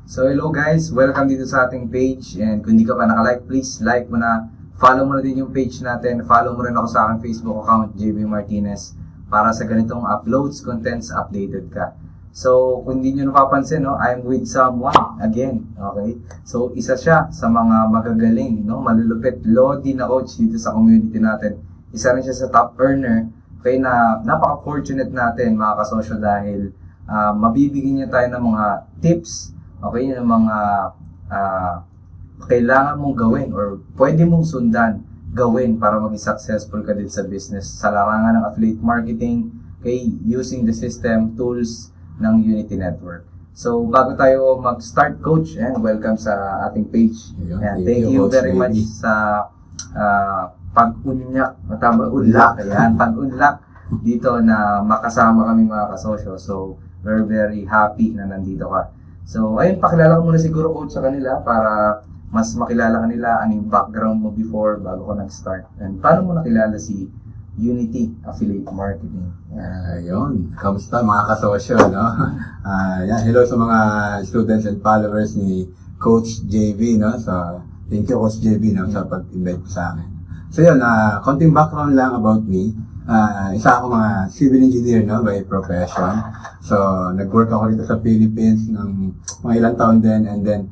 So hello guys, welcome dito sa ating page, and kung hindi ka pa naka-like, please like mo na, follow mo na din yung page natin, follow mo rin ako sa aking Facebook account, Jayvee Martinez, para sa ganitong uploads, contents, updated ka. So kung hindi nyo napapansin, no, I'm with someone again, okay? So isa siya sa mga magagaling, no, malulupit Lodi na coach dito sa community natin. Isa rin siya sa top earner, kaya na napaka-fortunate natin mga kasosyo dahil mabibigyan niya tayo ng mga tips, okay, yung mga kailangan mong gawin or pwede mong sundan gawin para maging successful ka din sa business sa larangan ng affiliate marketing, okay, using the system, tools ng Unity Network. So, bago tayo mag-start, Coach, and welcome sa ating page. And thank you very much sa pag-unlak dito na makasama kami mga kasosyo. So, we're very happy na nandito ka. So, ayun, pakilala ko muna siguro, Coach, sa kanila para mas makilala kanila ano yung background mo before bago ko nag-start. And paano mo nakilala si Unity Affiliate Marketing? Ayun, kamusta mga kasosyo, no? Hello sa mga students and followers ni Coach Jayvee, no? So, thank you, Coach Jayvee, no, sa pag-invite ko sa akin. So, yun, konting background lang about me. Isa ako mga civil engineer, no, by profession. So, nag-work ako dito sa Philippines ng mga ilang taon din, and then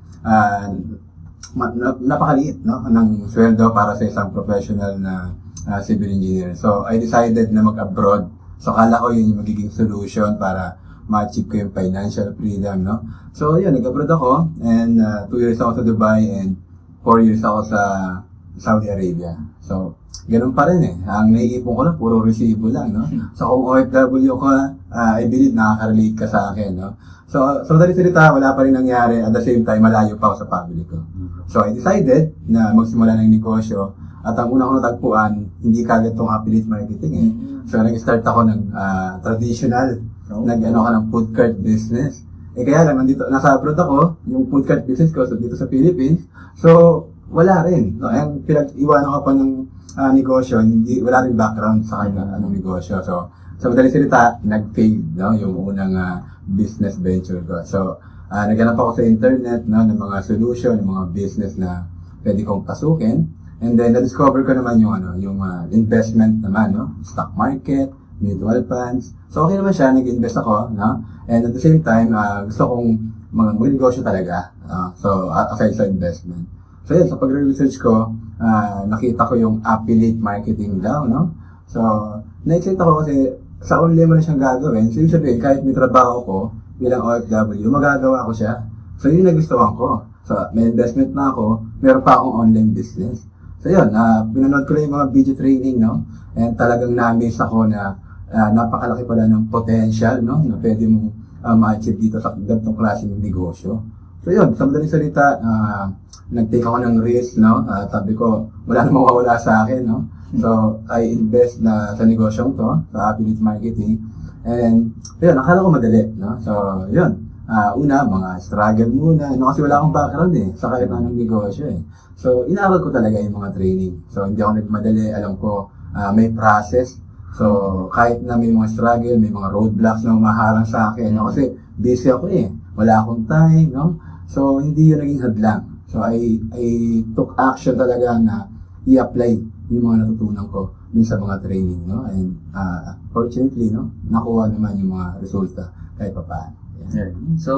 napakaliit, no, ng sweldo para sa isang professional na civil engineer. So, I decided na mag-abroad. So, kala ko yun yung magiging solution para ma-achieve ko yung financial freedom, no. So, yun, nag-abroad ako, and 2 years ako sa Dubai, and 4 years ako sa Saudi Arabia. So, ganun pa rin eh. Ang naiipon ko lang, puro resibo lang, no? So, kung OFW ka, I believe nakaka-relate ka sa akin, no? So, sa madaling salita, wala pa rin nangyari. At the same time, malayo pa ako sa family ko. So, I decided na magsimula ng negosyo. At ang una ko natagpuan, hindi kagad itong affiliate marketing eh. So, nag-start ako ng traditional, nag-ano ka ng food cart business. Eh, kaya lang, nasa abroad ako, yung food cart business ko, so dito sa Philippines. So, wala rin. No? Ayan, pinag-iwanan ka pa ng negosyo, wala rin background sa kanya anong negosyo. So, sa madaling salita, nag-fail, no, yung unang business venture ko. So, naghanap ako sa internet, no, ng mga solution, ng mga business na pwede kong pasukin. And then, na-discover ko naman yung investment naman, no, stock market, mutual funds. So, okay naman siya, nag-invest ako, no, and at the same time, gusto kong mag-negosyo talaga. So, aside sa investment. So, yun, sa pag-research ko, nakita ko yung affiliate marketing daw, no? So, na-excite ako kasi sa only mo na siyang gagawin. So, yung sabihin, kahit may trabaho ko bilang OFW, magagawa ko siya. So, yun yung nagustuhan ko. So, may investment na ako, meron pa akong online business. So, yun, pinanood ko na yung mga video training, no? And talagang na-amaze ako na napakalaki pala ng potential, no? Na pwede mong ma-achieve dito sa ganitong klaseng negosyo. So, yun, sa madaling salita, nag-take ako ng risk, no? Sabi ko, wala namang mawawala sa akin, no? So, I invest na sa negosyong to, sa affiliate marketing. And, yun, akala ko madali, no? So, yun. Una, mga struggle muna. No, kasi wala akong background eh, sa kahit anong negosyo eh. So, inaaral ko talaga yung mga training. So, hindi ako nagmadali. Alam ko, may process. So, kahit na may mga struggle, may mga roadblocks na umaharang sa akin, no? Kasi busy ako eh. Wala akong time, no? So, hindi yun naging hadlang. So, I took action talaga na i-apply yung mga natutunan ko dun sa mga training, no? And, fortunately, no? Nakuha naman yung mga resulta kahit pa paano. Yeah. So,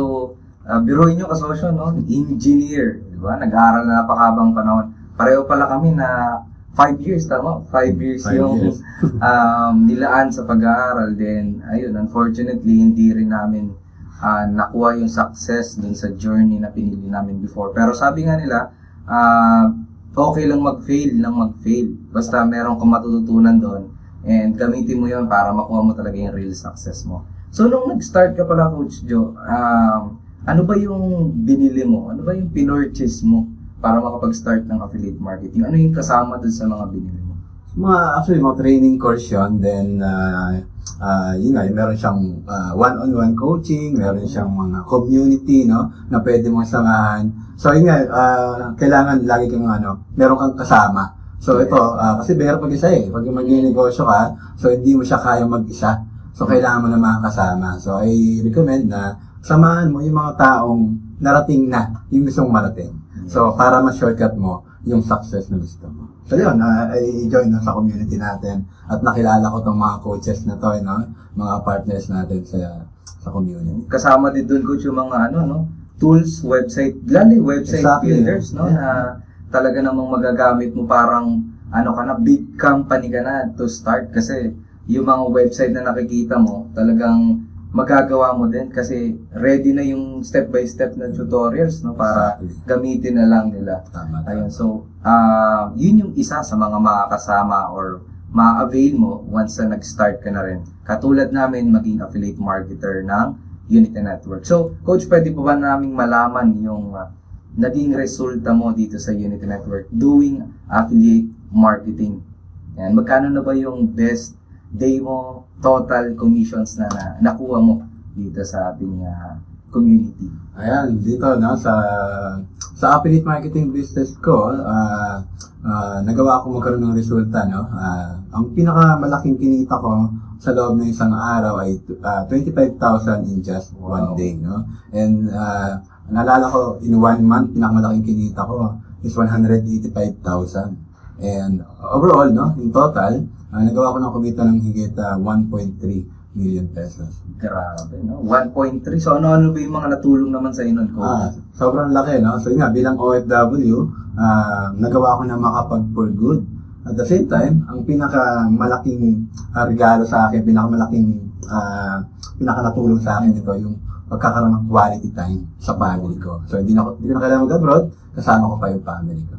biruin nyo kasosyo, no? Engineer, di ba? Nag-aaral na napakabang panahon. Pareho pala kami na 5 years, tama? 5 years yung nilaan sa pag-aaral. Then, ayun, unfortunately, hindi rin namin nakuha yung success dun sa journey na pinili namin before. Pero sabi nga nila, okay lang mag-fail nang mag-fail. Basta meron kang matututunan doon and gamitin mo yon para makuha mo talaga yung real success mo. So, nung nag-start ka pala, Coach Joe, ano ba yung binili mo? Ano ba yung pinurchase mo para makapag-start ng affiliate marketing? Ano yung kasama doon sa mga binili mo? Actually, mga training course yun. Then, yun nga, meron siyang one-on-one coaching, meron siyang mga community, no, na pwede mong samahan. So, yun nga, kailangan lagi kang, meron kang kasama. So, ito, kasi behar pag-isa eh. Pag mag-negosyo ka, so hindi mo siya kaya mag-isa. So, kailangan mo na mga kasama. So, I recommend na samahan mo yung mga taong narating na yung gusto mong marating. So, para ma-shortcut mo yung success na gusto mo. So, yun, I join na sa community natin at nakilala ko tong mga coaches na to, no? Mga partners natin sa community. Kasama din doon, coach, yung mga tools, website, website Exactly, builders, no? yeah. Na talaga namang magagamit mo parang big company ka na to start kasi yung mga website na nakikita mo, talagang magagawa mo din kasi ready na yung step by step na tutorials, no, para gamitin na lang nila. Tama. Ayun, so yun yung isa sa mga makakasama or ma-avail mo once na nag-start ka na rin. Katulad namin maging affiliate marketer ng Unity Network. So, coach, pwede pa ba naming malaman yung naging resulta mo dito sa Unity Network doing affiliate marketing? Yan, magkano na ba yung best day mo, total commissions na nakuha mo dito sa ating community? Ayan, dito sa affiliate marketing business ko, nagawa ko magkaroon ng resulta, no? Ang pinakamalaking kinita ko sa loob ng isang araw ay 25,000 in just one day, no? And naalala ko, in 1 month, pinakamalaking kinita ko is 185,000. And overall, no, in total, nagawa ko ng kumita ng higit 1.3 million pesos. Grabe, no? 1.3. So, ano ba yung mga natulong naman sa inyo, coach? Sobrang laki, no? So, yun nga, bilang OFW, nagawa ko na makapag-for good. At the same time, ang pinakamalaking regalo sa akin, pinakanatulong sa akin ito, yung pagkakaroon ng quality time sa family ko. So, hindi na kailangan mag-abroad, kasama ko pa yung family ko.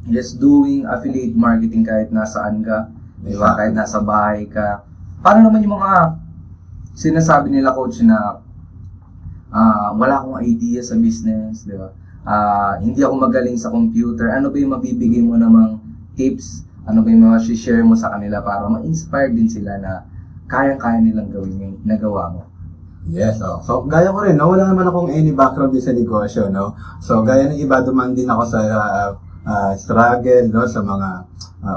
Yes, doing affiliate marketing kahit nasaan ka, di ba? Kahit nasa bahay ka. Paano naman yung mga sinasabi nila, coach, na wala akong idea sa business, di ba? Hindi ako magaling sa computer. Ano ba yung mabibigay mo namang tips? Ano ba yung mga share mo sa kanila para ma-inspire din sila na kayang-kaya nilang gawin yung nagawa mo? Yes, so gaya ko rin, no? Wala naman akong any background din sa negosyo, no? So gaya ng iba, duman din ako sa struggle, no? Sa mga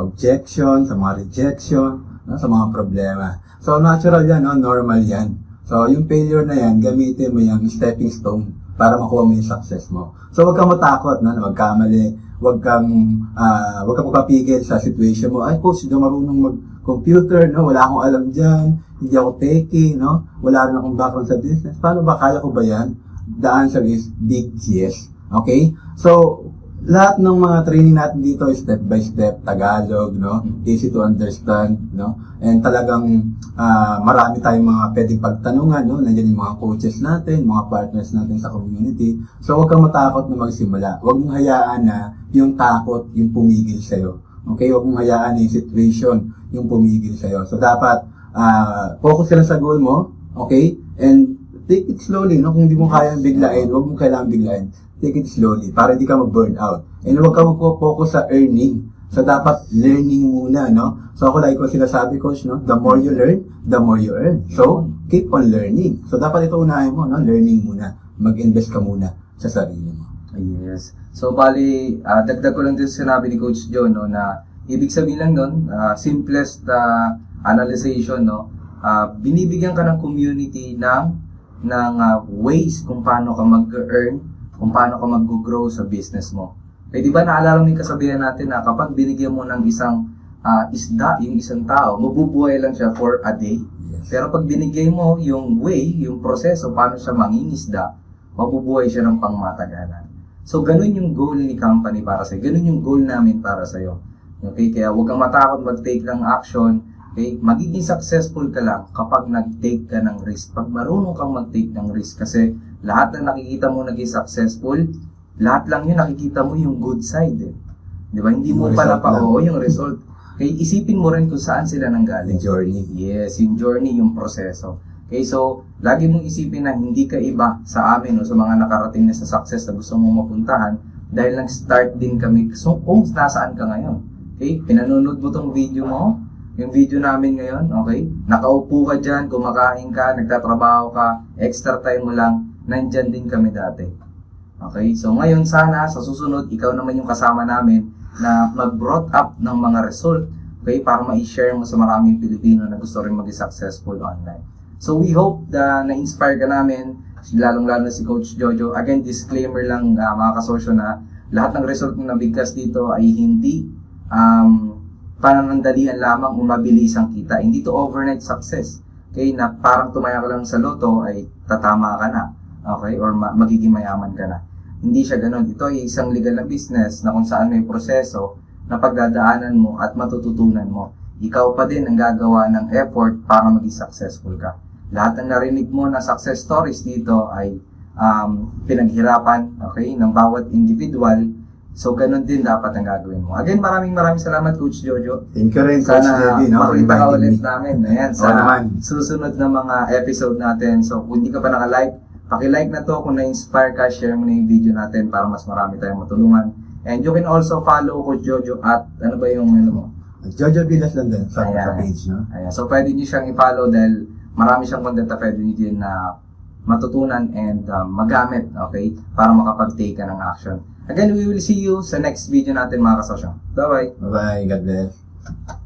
objection, sa mga rejection, no? Sa mga problema. So natural yan, no? Normal yan. So yung failure na yan, gamitin mo yung stepping stone para makuha mo yung success mo. So wag kang matakot, no? Na magkamali, wag kang magpapigil sa situation mo. Ay, coach, hindi marunong mag-computer, no? Wala akong alam dyan, hindi ako techie, no? Wala rin akong background sa business. Paano ba? Kaya ko ba yan? The answer is big yes. Okay? So, lahat ng mga training natin dito is step by step, Tagalog, no? Easy to understand, no? And talagang marami tayong mga pwedeng pagtanungan, no? Nandiyan yung mga coaches natin, mga partners natin sa community. So, huwag kang matakot na magsimula. Huwag mong hayaan na yung takot yung pumigil sa'yo. Okay? Huwag mong hayaan na yung situation yung pumigil sa'yo. So, dapat focus ka lang sa goal mo, okay? And take it slowly, no? Kung hindi mo kaya biglain, huwag mo kailangan biglain. Take it slowly para hindi ka mag-burn out. And huwag ka mag-focus sa earning. So, dapat learning muna, no? So, ako like ko sinasabi, coach, no? The more you learn, the more you earn. So, keep on learning. So, dapat ito unahin mo, no? Learning muna. Mag-invest ka muna sa sarili mo. Yes. So, bali, dagdag ko lang din sinabi ni Coach John, no? Na ibig sabihin lang nun, simplest analyzation, no? Binibigyan ka ng community ng ways kung paano ka mag-earn, kung paano ka mag-grow sa business mo. Eh, di ba naalala mo yung kasabihan natin na kapag binigyan mo ng isang isda, yung isang tao, mabubuhay lang siya for a day. Yes. Pero pag binigay mo yung way, yung proseso, paano siya mangingisda, mabubuhay siya ng pangmatagalan. So, ganun yung goal ni company para sa'yo. Ganun yung goal namin para sa'yo. Okay? Kaya huwag kang matakot mag-take ng action. Okay? Magiging successful ka lang kapag nag-take ka ng risk. Pag marunong kang mag-take ng risk. Kasi lahat na nakikita mo naging successful, lahat lang yun nakikita mo yung good side. Eh. Di ba? Hindi mo pala yung result. Kaya isipin mo rin kung saan sila nanggaling. Yung journey. Yes, yung journey, yung proseso. Okay, so, lagi mong isipin na hindi ka iba sa amin o sa mga nakarating na sa success na gusto mong mapuntahan dahil nag-start din kami kung nasaan ka ngayon. Okay, pinanonood mo tong video mo, yung video namin ngayon, okay? Nakaupo ka dyan, kumakain ka, nagtatrabaho ka, extra time mo lang, nandyan din kami dati. Okay, so ngayon sana, sa susunod, ikaw naman yung kasama namin na mag-brought up ng mga result, okay, para ma-share mo sa maraming Pilipino na gusto rin maging successful online. So we hope na na-inspire ka namin lalong-lalo na si Coach Jojo. Again, disclaimer lang mga kasosyo na lahat ng result na nabigkas dito ay hindi pananandalian lamang o mabilis ang kita. Hindi to overnight success. Okay, na parang tumaya ka lang sa loto ay tatama ka na. Okay, or magiging mayaman ka na. Hindi siya ganun. Ito ay isang legal na business na kung saan may proseso na pagdadaanan mo at matututunan mo. Ikaw pa din ang gagawa ng effort para maging successful ka. Lahat ng narinig mo na success stories dito ay pinaghirapan, okay, ng bawat individual. So, ganun din dapat ang gagawin mo. Again, maraming salamat, Coach Jojo. Thank you rin, Coach Jayvee, no? Makita ka ulit Inviting me. namin. Ayan, sa susunod na mga episode natin. So, kung hindi ka pa naka-like, paki-like na to. Kung na-inspire ka, share mo na yung video natin para mas marami tayong matulungan. And you can also follow Coach Jojo at ano ba yung mo? Jojo Villas lang din sa page, no? Ayan. So, pwede nyo siyang i-follow dahil marami siyang content na pwede nyo din na matutunan and magamit, okay? Para makapag-take ka ng action. Again, we will see you sa next video natin mga kasosyo. Bye-bye! Bye-bye, God bless.